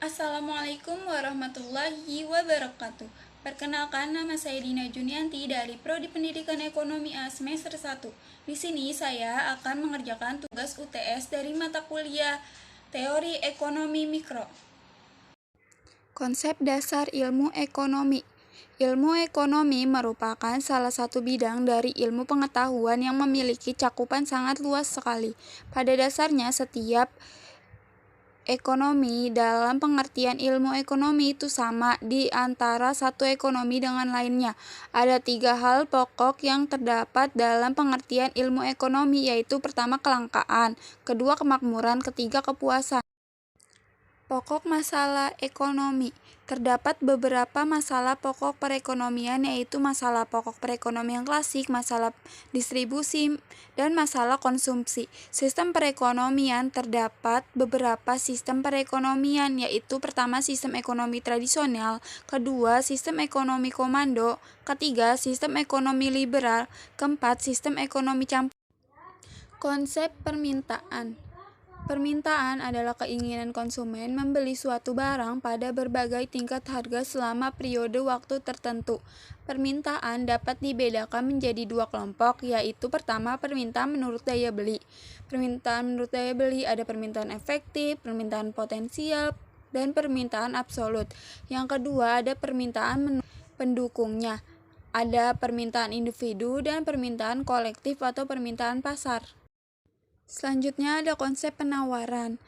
Assalamualaikum warahmatullahi wabarakatuh. Perkenalkan, nama saya Dina Junianti dari Prodi Pendidikan Ekonomi A semester 1. Di sini saya akan mengerjakan tugas UTS dari mata kuliah Teori Ekonomi Mikro. Konsep dasar ilmu ekonomi. Ilmu ekonomi merupakan salah satu bidang dari ilmu pengetahuan yang memiliki cakupan sangat luas sekali. Pada dasarnya, setiap ekonomi dalam pengertian ilmu ekonomi itu sama di antara satu ekonomi dengan lainnya. Ada 3 hal pokok yang terdapat dalam pengertian ilmu ekonomi, yaitu pertama kelangkaan, kedua kemakmuran, ketiga kepuasan. Pokok masalah ekonomi. Terdapat beberapa masalah pokok perekonomian, yaitu masalah pokok perekonomian klasik, masalah distribusi, dan masalah konsumsi. Sistem perekonomian terdapat beberapa sistem perekonomian, yaitu pertama sistem ekonomi tradisional, kedua sistem ekonomi komando, ketiga sistem ekonomi liberal, keempat sistem ekonomi campur. Konsep permintaan. Permintaan adalah keinginan konsumen membeli suatu barang pada berbagai tingkat harga selama periode waktu tertentu. Permintaan dapat dibedakan menjadi 2 kelompok, yaitu pertama menurut daya beli. Permintaan menurut daya beli ada permintaan efektif, permintaan potensial, dan permintaan absolut. Yang kedua ada permintaan pendukungnya. Ada permintaan individu dan permintaan kolektif atau permintaan pasar. Selanjutnya ada konsep penawaran.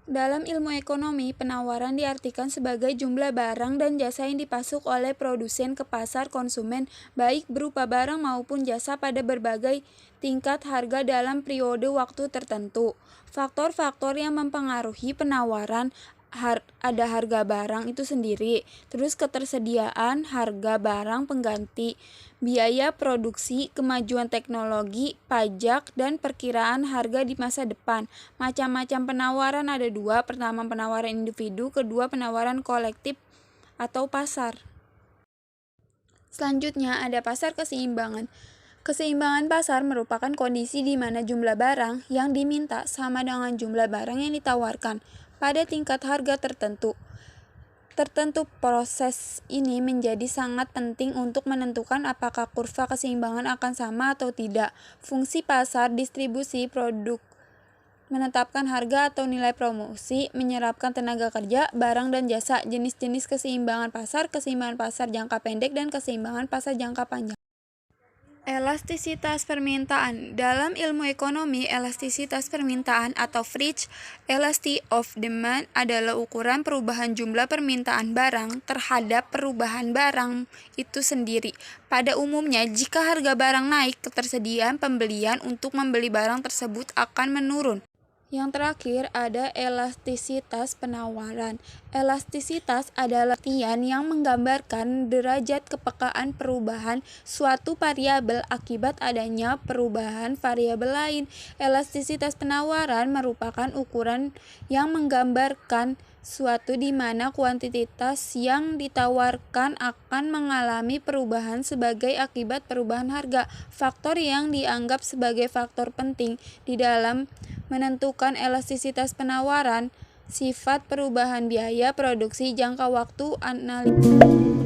Dalam ilmu ekonomi, penawaran diartikan sebagai jumlah barang dan jasa yang dipasuk oleh produsen ke pasar konsumen, baik berupa barang maupun jasa pada berbagai tingkat harga dalam periode waktu tertentu. Faktor-faktor yang mempengaruhi penawaran ada harga barang itu sendiri, terus ketersediaan harga barang pengganti, biaya produksi, kemajuan teknologi, pajak, dan perkiraan harga di masa depan. Macam-macam penawaran ada 2, pertama penawaran individu, kedua penawaran kolektif atau pasar. Selanjutnya ada pasar keseimbangan. Keseimbangan pasar merupakan kondisi di mana jumlah barang yang diminta sama dengan jumlah barang yang ditawarkan pada tingkat harga tertentu. Proses ini menjadi sangat penting untuk menentukan apakah kurva keseimbangan akan sama atau tidak. Fungsi pasar, distribusi produk, menetapkan harga atau nilai promosi, menyerapkan tenaga kerja, barang dan jasa. Jenis-jenis keseimbangan pasar jangka pendek dan keseimbangan pasar jangka panjang. Elastisitas permintaan. Dalam ilmu ekonomi, elastisitas permintaan atau Fritz elasticity of demand adalah ukuran perubahan jumlah permintaan barang terhadap perubahan barang itu sendiri. Pada umumnya, jika harga barang naik, ketersediaan pembelian untuk membeli barang tersebut akan menurun. Yang terakhir ada elastisitas penawaran. Elastisitas adalah pengertian yang menggambarkan derajat kepekaan perubahan suatu variabel akibat adanya perubahan variabel lain. Elastisitas penawaran merupakan ukuran yang menggambarkan suatu di mana kuantitas yang ditawarkan akan mengalami perubahan sebagai akibat perubahan harga. Faktor yang dianggap sebagai faktor penting di dalam menentukan elastisitas penawaran, sifat perubahan biaya produksi, jangka waktu, analisis